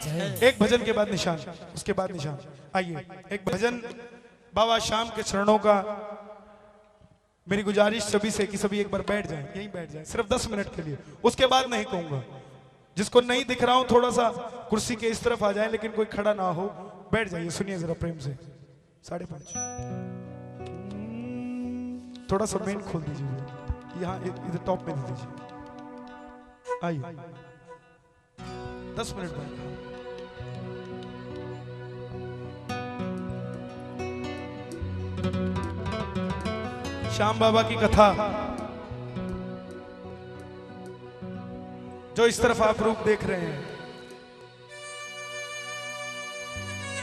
एक भजन के बाद निशान, उसके बाद निशान। आइए एक भजन बाबा श्याम के चरणों का। मेरी गुजारिश सभी से कि सभी एक बार बैठ जाएं, यहीं बैठ जाएं सिर्फ 10 मिनट के लिए। उसके बाद नहीं कहूंगा, जिसको नहीं दिख रहा हूं थोड़ा सा कुर्सी के इस तरफ आ जाए, लेकिन कोई खड़ा ना हो, बैठ जाइए। सुनिए जरा प्रेम से। 5:30 थोड़ा सा मेन खोल दीजिए, यहाँ इधर टॉप में दे दीजिए। आइए 10 मिनट बाद। श्याम बाबा की कथा जो इस तरफ आप रूप देख रहे हैं,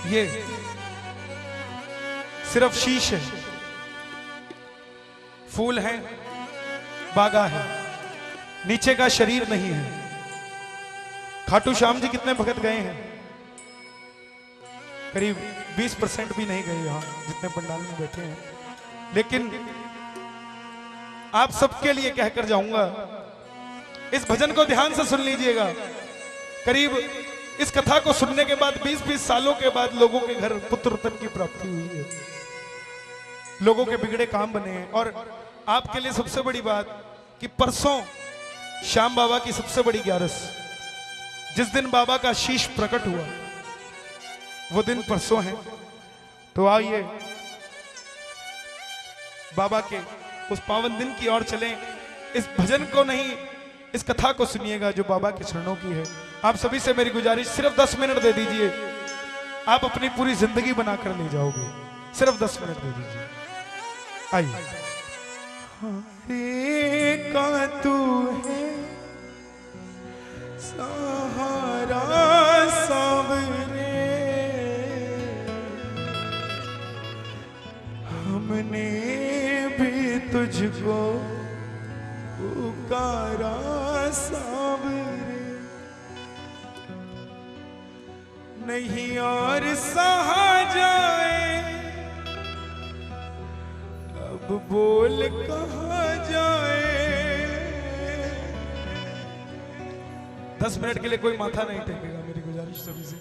ये सिर्फ शीश है, फूल है, बागा है, नीचे का शरीर नहीं है। खाटू श्याम जी कितने भगत गए हैं? करीब 20% भी नहीं गए यहां जितने पंडाल में बैठे हैं। लेकिन आप सबके लिए कहकर जाऊंगा, इस भजन को ध्यान से सुन लीजिएगा। करीब इस कथा को सुनने के बाद 20-20 सालों के बाद लोगों के घर पुत्र रत्न की प्राप्ति हुई है, लोगों के बिगड़े काम बने हैं। और आपके लिए सबसे बड़ी बात कि परसों श्याम बाबा की सबसे बड़ी ग्यारस, जिस दिन बाबा का शीश प्रकट हुआ, वो दिन परसों है। तो आइए बाबा के उस पावन दिन की ओर चलें। इस भजन को नहीं, इस कथा को सुनिएगा जो बाबा के चरणों की है। आप सभी से मेरी गुजारिश, सिर्फ 10 मिनट दे दीजिए, आप अपनी पूरी जिंदगी बनाकर ले जाओगे। सिर्फ 10 मिनट दे दीजिए। आइए। हरे का तू है सहारा सावरे, हमने भी तुझको पुकारा सावरे, नहीं और सहा जाए, अब बोल कहाँ जाए। 10 मिनट के लिए कोई माथा नहीं टेकेगा, मेरी गुजारिश सभी से।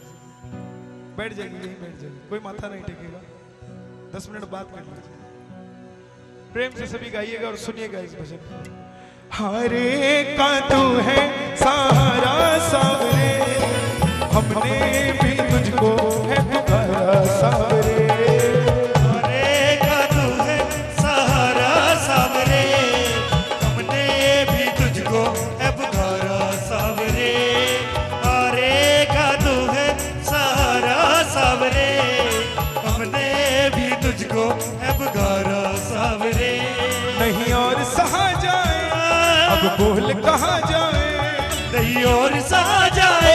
बैठ जाएगी, यहीं बैठ जाएगी, कोई माथा नहीं टेकेगा। 10 मिनट बात कर लीजिए, प्रेम से सभी गाइएगा और सुनिएगा इस भजन को। हरे का तू है सहारा सावरे, हमने भी तुझको है पुकारा सावरे। हरे का तू है सहारा सावरे, हमने भी तुझको है पुकारा सावरे। हरे का तू है सहारा सावरे, हमने भी तुझको है पुकारा सावरे। नहीं और सहा जाए, अब बोल कहाँ जाए, नहीं और सहा जाए,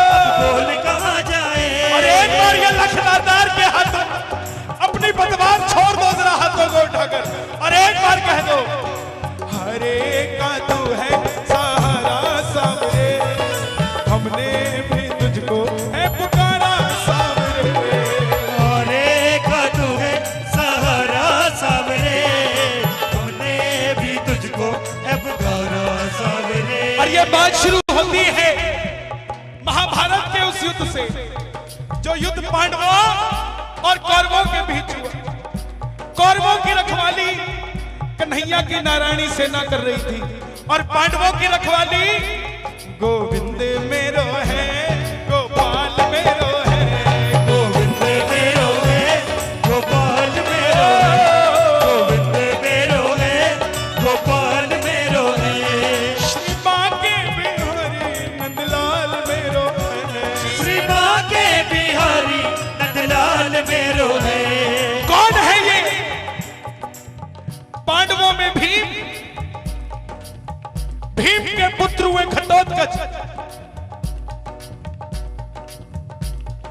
अब बोल कहाँ जाए। और एक बार ये लखनदार के हाथों अपनी बदबान छोड़ दो जरा, हाथों को उठाकर, और एक बार कह दो, हरे का तू है सहारा सावरे, हमने भी तुझको है पुकारा सावरे। हरे का तू है सहारा सावरे, हमने भी तुझको है पुकारा सावरे। और ये बात शुरू होती है महाभारत के उस युद्ध से, जो युद्ध पांडवों और कौरवों के बीच हुआ। कौरवों की रखवाली कन्हैया की नारायणी सेना कर रही थी, और पांडवों की रखवाली गोविंद मेरो है, गोपाल मेरो है, गोविंद मेरो है, गोपाल मेरो है, गोविंद मेरो है, गोपाल मेरो है। श्री बांके बिहारी नंदलाल मेरो है, श्री बांके बिहारी नंदलाल मेरो है। कौन है ये? पांडवों में भीम, भीम के पुत्र हुए घटोत्कच,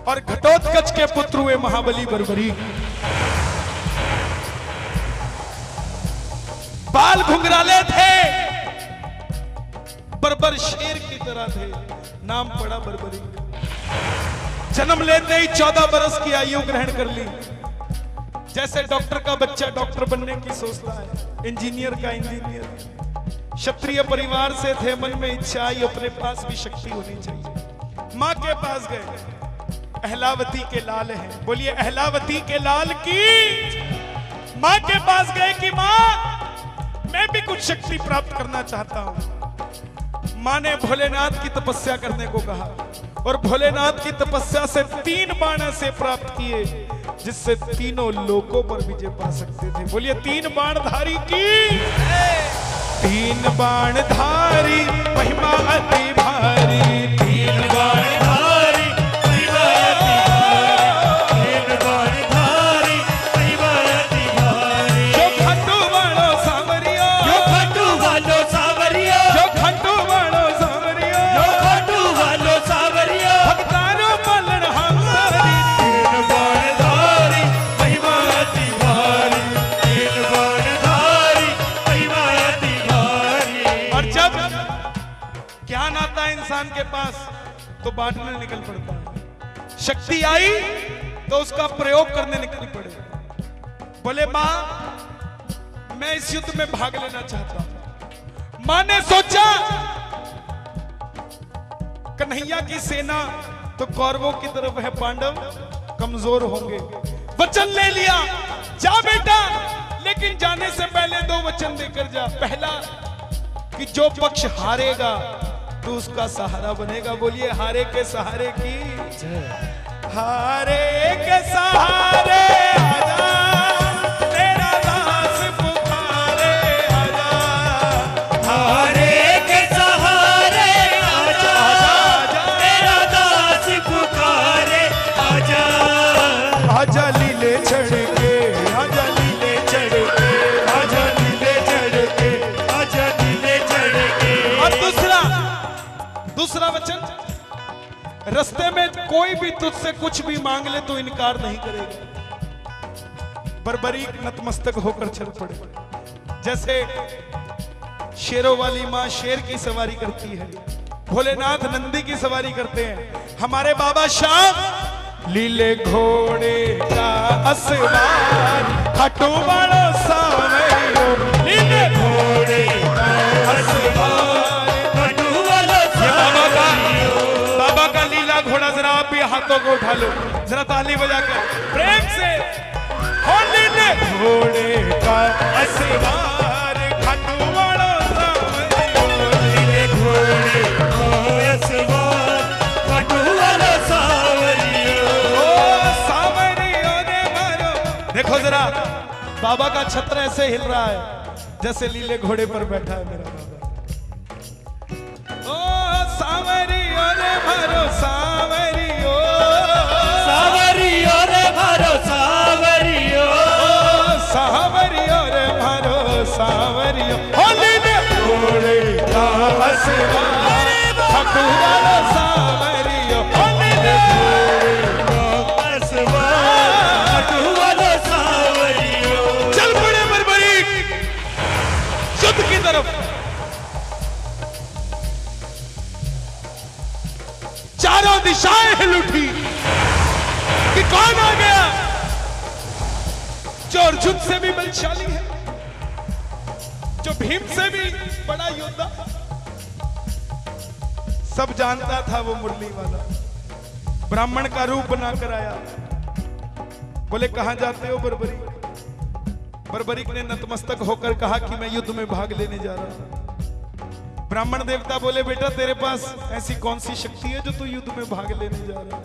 और घटोत्कच के पुत्र हुए महाबली बर्बरी। बाल घुंघराले थे, बर्बर शेर की तरह थे, नाम पड़ा बर्बरी। जन्म लेते ही 14 बरस की आयु ग्रहण कर ली। जैसे डॉक्टर का बच्चा डॉक्टर बनने की सोचता है, इंजीनियर का इंजीनियर। क्षत्रिय परिवार से थे, मन में इच्छा आई, अपने पास भी शक्ति होनी चाहिए। माँ के पास गए। अहलावती के लाल हैं, बोलिए अहलावती के लाल की। माँ के पास गए कि माँ मैं भी कुछ शक्ति प्राप्त करना चाहता हूं। माँ ने भोलेनाथ की तपस्या करने को कहा और भोलेनाथ की तपस्या से 3 बाण ऐसे प्राप्त किए जिससे तीनों लोकों पर विजय पा सकते थे। बोलिए 3 बाणधारी की। 3 बाणधारी महिमा अति भारी। 3 बाणधारी महिमा अति भारी। 3 बाणधारी महिमा अति भारी। जो खट्टू वालो सांवरियो, जो खट्टू वालो सांवरियो, जो खट्टू वालो सांवरियो, जो खट्टू वालो सांवरियो, भक्तारो पालन हमारी। 3 बाणधारी महिमा अति भारी। 3 बाणधारी महिमा अति भारी। और जब ज्ञान आता है इंसान के पास तो बांटने निकल पड़ता है। शक्ति आई तो उसका प्रयोग करने निकल पड़े। बोले मां मैं इस युद्ध में भाग लेना चाहता हूं। मां ने सोचा कन्हैया की सेना तो कौरवों की तरफ है, पांडव कमजोर होंगे। वचन ले लिया, जा बेटा, लेकिन जाने से पहले 2 वचन देकर जा। पहला कि जो पक्ष हारेगा तो उसका सहारा बनेगा। बोलिए हारे के सहारे की। हारे के सहारे आजा, तेरा दास पुकारे आजा। हारे के सहारे आजा, तेरा दास पुकारे आजा। आजा लीले चढ़ के, आजा लीले चढ़ के, आजा लीले चढ़ के, आजा नीले चढ़ के। और दूसरा वचन, रस्ते में कोई भी तुझसे कुछ भी मांग ले तो इनकार नहीं करेगा। बर्बरीक नतमस्तक होकर चल पड़े। जैसे शेरों वाली मां शेर की सवारी करती है, भोलेनाथ नंदी की सवारी करते हैं। हमारे बाबा श्याम लीले घोड़े का असवार, खटो वालो सावरियो, लीले घोड़े का असवार। बाबा का लीला घोड़ा जरा आप भी हाथों को उठा लो, जरा ताली बजाकर प्रेम से। हो लीले घोड़े का असवार, खटू वालो सावरियो, नीले घोड़े का असवार, खटू वाला सांवरियो। ओ सावरियो ने मारो। देखो जरा बाबा का छत्र ऐसे हिल रहा है जैसे लीले घोड़े पर बैठा है मेरा बाबा। ओ सावरियो रे मारो सावरियो, सांवरियो रे मारो सांवरियो। सावरियो रे मारो सावरियो। हो लीले घोड़े का असवार, खटू वालो सावरियो, हो लीले असवार, खटू वाला सांवरियो। चल पड़े बर्बरीक युद्ध की तरफ। चारों दिशाएं हिल उठी कि कौन आ गया जो अर्जुन से भी बलशाली है, जो भीम से भी बड़ा योद्धा। सब जानता था वो मुरली वाला ब्राह्मण का रूप बनाकर आया। बोले कहां जाते हो बर्बरीक? बर्बरीक ने नतमस्तक होकर कहा कि मैं युद्ध में भाग लेने जा रहा हूं। ब्राह्मण देवता बोले बेटा तेरे पास ऐसी कौन सी शक्ति है जो तू युद्ध में भाग लेने जा रहा है?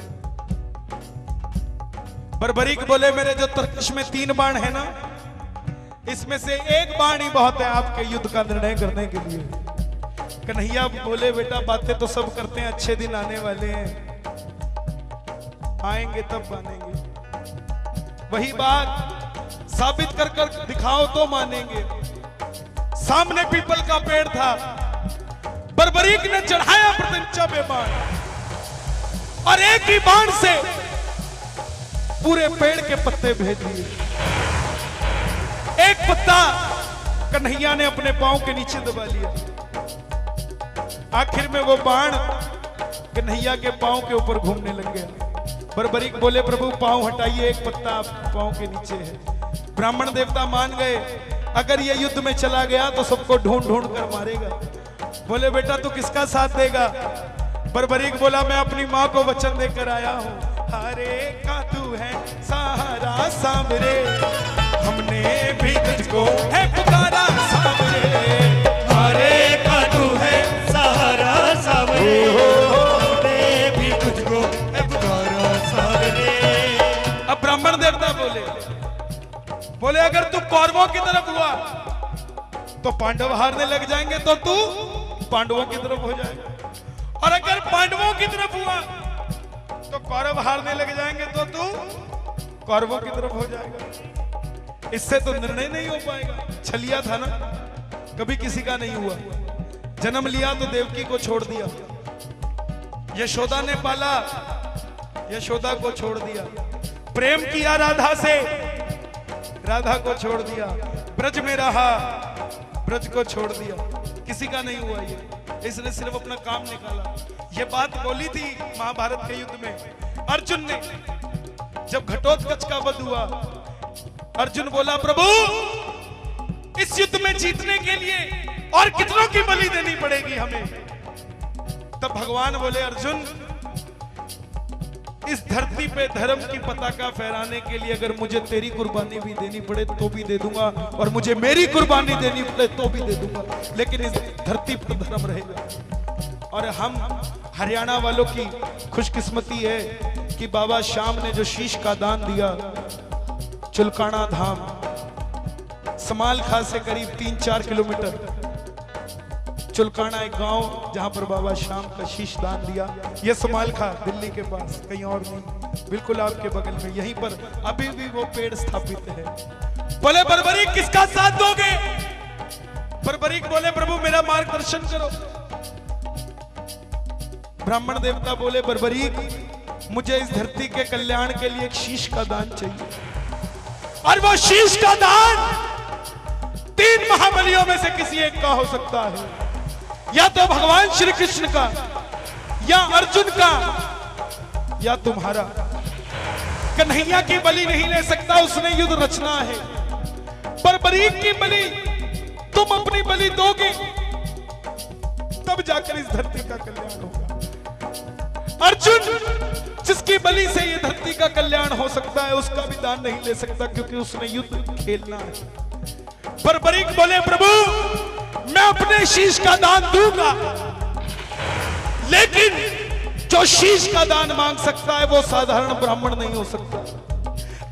बर्बरीक बोले मेरे जो तरकश में 3 बाण है ना, इसमें से 1 बाण ही बहुत है आपके युद्ध का निर्णय करने के लिए। कन्हैया बोले बेटा बातें तो सब करते हैं, अच्छे दिन आने वाले हैं, आएंगे तब मानेंगे। वही बात साबित कर कर दिखाओ तो मानेंगे। सामने पीपल का पेड़ था, बर्बरीक ने चढ़ाया प्रत्यंचा पे बाण और एक ही बाण से पूरे पेड़ के पत्ते भेज दिए। एक पत्ता कन्हैया ने अपने पांव के नीचे दबा लिया। आखिर में वो बाण कन्हैया के पांव के ऊपर घूमने लग गया। बर्बरीक बोले प्रभु पांव हटाइए, एक पत्ता पांव के नीचे है। ब्राह्मण देवता मान गए, अगर ये युद्ध में चला गया तो सबको ढूंढ ढूंढ कर मारेगा। बोले बेटा तू किसका साथ देगा? बर्बरीक बोला मैं अपनी माँ को वचन देकर आया हूँ, हारे का तू है सहारा सांवरे, हमने भी तुझको है पुकारा सांवरे, हारे का तू है सहारा सांवरे, हमने भी तुझको है पुकारा सांवरे। अब ब्राह्मण देवता बोले अगर तू कौरवों की तरफ हुआ तो पांडव हारने लग जाएंगे, तो तू पांडवों की तरफ हो जाएगा, और अगर पांडवों की तरफ हुआ तो कौरव हारने लग जाएंगे, तो तू कौरवों की तरफ हो जाएगा। इससे तो निर्णय नहीं हो पाएगा। छलिया था ना, कभी किसी का नहीं हुआ। जन्म लिया तो देवकी को छोड़ दिया, यशोदा ने पाला, यशोदा को छोड़ दिया, प्रेम किया राधा से, राधा को छोड़ दिया, ब्रज में रहा, ब्रज को छोड़ दिया, किसी का नहीं हुआ ये। इसने सिर्फ अपना काम निकाला। ये बात बोली थी महाभारत के युद्ध में अर्जुन ने, जब घटोत्कच का वध हुआ। अर्जुन बोला प्रभु इस युद्ध में जीतने के लिए और कितनों की बलि देनी पड़ेगी हमें। तब भगवान बोले अर्जुन इस धरती पे धर्म की पताका फहराने के लिए अगर मुझे तेरी कुर्बानी भी देनी पड़े तो भी दे दूंगा, और मुझे मेरी कुर्बानी देनी पड़े तो भी दे दूंगा, लेकिन इस धरती पर धर्म रहेगा। और हम हरियाणा वालों की खुशकिस्मती है कि बाबा श्याम ने जो शीश का दान दिया, चुलकाना धाम समालखा से करीब 3-4 किलोमीटर, चुलकाना एक गांव जहां पर बाबा श्याम का शीश दान दिया। यह समालखा दिल्ली के पास, कहीं और नहीं, बिल्कुल आपके बगल में, यहीं पर अभी भी वो पेड़ स्थापित है। बोले बर्बरीक किसका साथ दोगे? बर्बरीक बोले प्रभु मेरा मार्गदर्शन करो। ब्राह्मण देवता बोले बर्बरीक मुझे इस धरती के कल्याण के लिए एक शीश का दान चाहिए, और वो शीश का दान 3 महाबलियों में से किसी एक का हो सकता है, या तो भगवान श्री कृष्ण का, या अर्जुन का, या तुम्हारा। कन्हैया की बलि नहीं ले सकता, उसने युद्ध रचना है। बर्बरीक की बलि तुम अपनी बलि दोगे तब जाकर इस धरती का कल्याण होगा। अर्जुन जिसकी बलि से ये धरती का कल्याण हो सकता है, उसका भी दान नहीं ले सकता क्योंकि उसने युद्ध खेलना है। बर्बरीक बोले प्रभु मैं अपने शीश का दान दूंगा, लेकिन जो शीश का दान मांग सकता है वो साधारण ब्राह्मण नहीं हो सकता।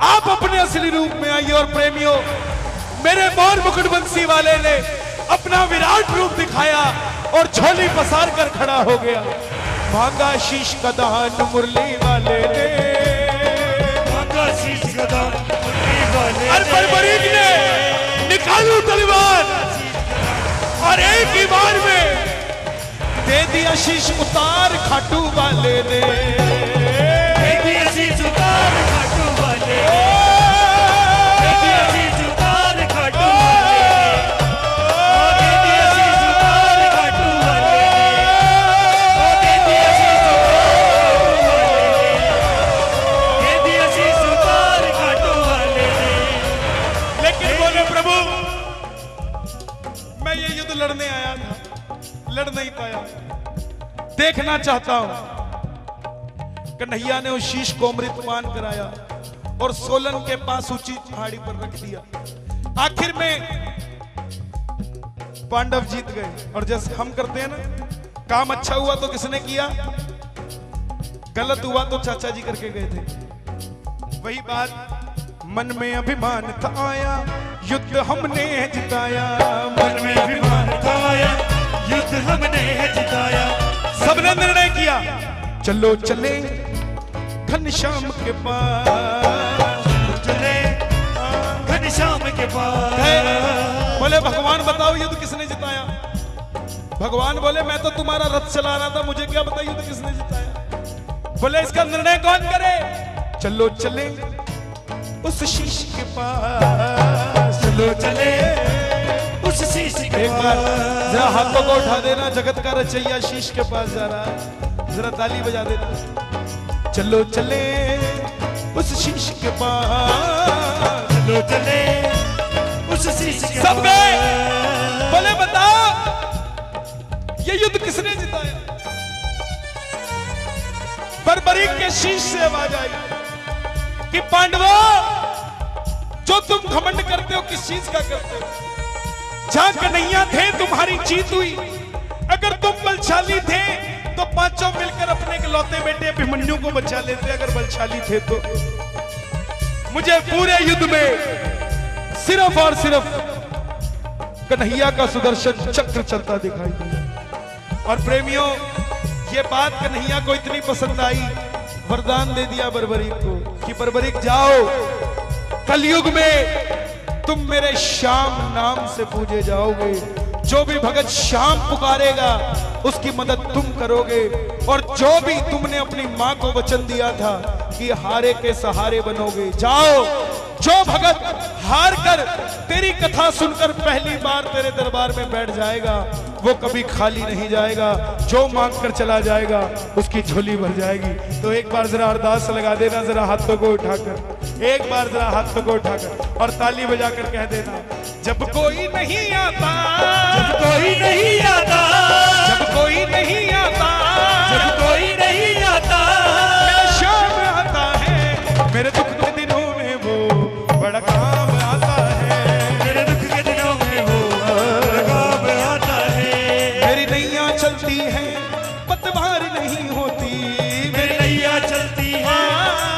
आप अपने असली रूप में आइए। और प्रेमियों, मेरे मोर मुकुटबंसी वाले ने अपना विराट रूप दिखाया और झोली पसार कर खड़ा हो गया। मांगा शीश का दान मुरली वाले ने, मांगा शीश का दान मुरली वाले ने, और बर्बरीक ने निकालू तलवार और एक ही बार में दे दिया शीश उतार खाटू वाले ने, दे दिया शीश उतार खाटू वाले, दे दिया शीश उतार खाटू वाले, दे दिया शीश उतार खाटू वाले, दे दिया शीश उतार खाटू वाले। लेकिन बोले प्रभु मैं ये युद्ध लड़ने आया था, लड़ नहीं पाया, देखना चाहता हूं। कन्हैया ने उस शीश को अमृतपान कराया और सोलन के पास ऊंची पहाड़ी पर रख दिया। आखिर में पांडव जीत गए। और जैसे हम करते हैं ना, काम अच्छा हुआ तो किसने किया, गलत हुआ तो चाचा जी करके गए थे। वही बात, मन में अभिमान था आया, युद्ध हमने जिताया, मन में अभिमान था आया, युद्ध हमने जिताया। सबने निर्णय किया चलो चले घनश्याम के पास, चले घनश्याम के पास। बोले भगवान बताओ युद्ध किसने जिताया? भगवान बोले मैं तो तुम्हारा रथ चला रहा था, मुझे क्या पता युद्ध किसने जिताया। बोले इसका निर्णय कौन करे? चलो चले उस शीश के पास, चलो चले उस शीश के एक बार जरा हाथों को उठा देना, जगत का रचैया शीश के पास जा रहा है, जरा ताली बजा देना। चलो चले उस शीश के पास, चलो चले उस शीश के सब गए। बोले बताओ ये युद्ध किसने जिताया? बर्बरीक के शीश से आवाज आई कि पांडवों, जो तुम घमंड करते हो किस चीज का करते हो? जहां कन्हैया थे तुम्हारी जीत हुई। अगर तुम बलशाली थे तो पांचों मिलकर अपने इकलौते बेटे अभिमन्यु को बचा लेते। अगर बलशाली थे तो मुझे पूरे युद्ध में सिर्फ और सिर्फ कन्हैया का सुदर्शन चक्र चलता दिखाई दिया। और प्रेमियों, ये बात कन्हैया को इतनी पसंद आई, वरदान दे दिया बर्बरीक को कि बर्बरीक जाओ, कलयुग में तुम मेरे श्याम नाम से पूजे जाओगे। जो भी भगत श्याम पुकारेगा उसकी मदद तुम करोगे। और जो भी तुमने अपनी मां को वचन दिया था कि हारे के सहारे बनोगे, जाओ। जो भगत हार कर तेरी कथा सुनकर पहली बार तेरे दरबार में बैठ जाएगा वो कभी खाली नहीं जाएगा। जो मांग कर चला जाएगा उसकी झोली भर जाएगी। तो एक बार जरा अरदास लगा देना, जरा हाथों को उठाकर, एक बार जरा हाथों को उठाकर और ताली बजाकर कह देना, जब कोई नहीं आता, जब कोई नहीं आता, जब कोई नहीं आता, जब कोई नहीं आता, मेरा श्याम आता है, मेरे दुख के दिनों में वो बड़ा काम आता है। मेरे दुख के दिनों में वो बड़ा काम आता है। मेरी नैया चलती है पतवार नहीं होती, मेरी नैया चलती है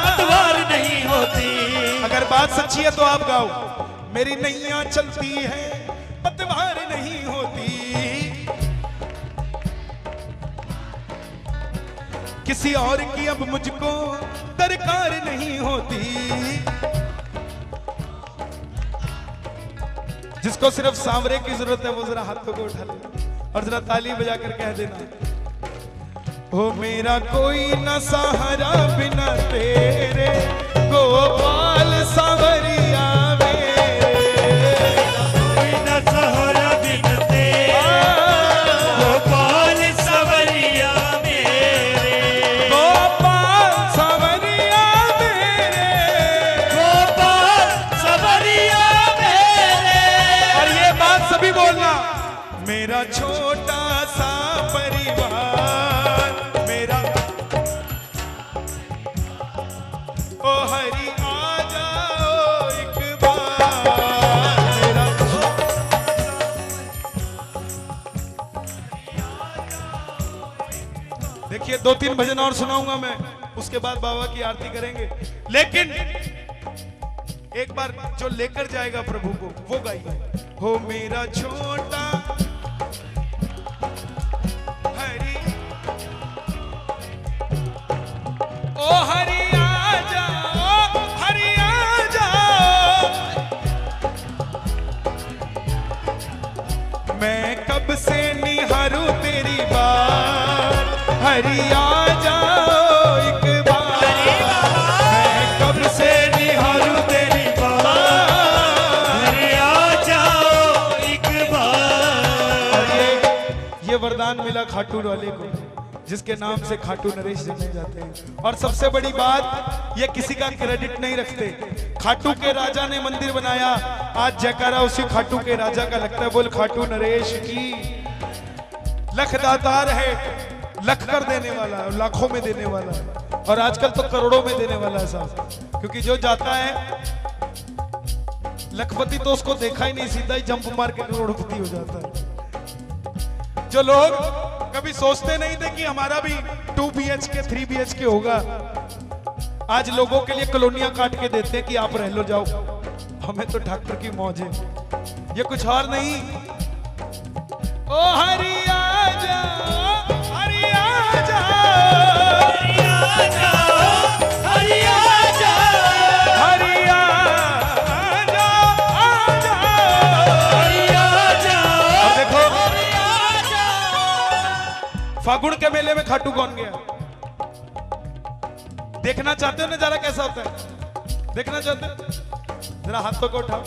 पतवार नहीं होती। अगर बात सच्ची है तो आप गाओ, मेरी नैया चलती है पतवार नहीं होती। किसी और की अब मुझको दरकार नहीं होती। जिसको सिर्फ सांवरे की जरूरत है वो जरा हाथों को उठा ले और जरा ताली बजाकर कह देना, ओ मेरा कोई न सहारा बिना तेरे गोपाल सांवरिया मेरे। कोई न सहारा बिन तेरे गोपाल सांवरिया मेरे। गोपाल सांवरिया मेरे, गोपाल सांवरिया मेरे। और ये बात सभी बोलना, मेरा छोटा सा परिवार, मेरा ओ हरि आ जाओ एक बार, मेरा देखिए 2-3 भजन और सुनाऊंगा मैं, उसके बाद बाबा की आरती करेंगे। लेकिन एक बार जो लेकर जाएगा प्रभु को वो गाइए, हो मेरा छोटा हरि, ओ हरि आ जाओ, हरि आ जाओ। मैं कब से निहारूं तेरी बात, हरि आ जाओ एक बार। मैं कब से निहारूं तेरी बात, हरि आ जाओ एक बार। और ये वरदान मिला खाटू वाले को, जिसके नाम से खाटू नरेश जाने जाते हैं। और सबसे बड़ी बात, ये किसी का क्रेडिट नहीं रखते। खाटू के राजा ने मंदिर बनाया, आज जयकारा उसी खाटू के राजा का लगता है। बोल खाटू नरेश की। लख दातार है, लख कर देने वाला है, लाखों में देने वाला है, और आजकल तो करोड़ों में देने वाला है साहब। क्योंकि जो जाता है लखपति तो उसको देखा ही नहीं, सीधा ही जंप मार के करोड़पति हो जाता है। जो लोग कभी सोचते नहीं थे कि हमारा भी 2 BHK 3 BHK होगा, आज लोगों के लिए कॉलोनियां काट के देते हैं कि आप रह लो जाओ। हमें तो डॉक्टर की मौज है, ये कुछ और नहीं। ओ हरि आ जाओ, हरि आ जाओ, हरि आ जाओ, हरि आ जाओ, हरि आ जाओ, आ जाओ, हरि आ जाओ। अब देखो हरि आ जाओ। फागुन के मेले में खाटू कौन गया? देखना चाहते हो नजारा कैसा होता है? देखना चाहते हो? जरा हाथों को उठाओ।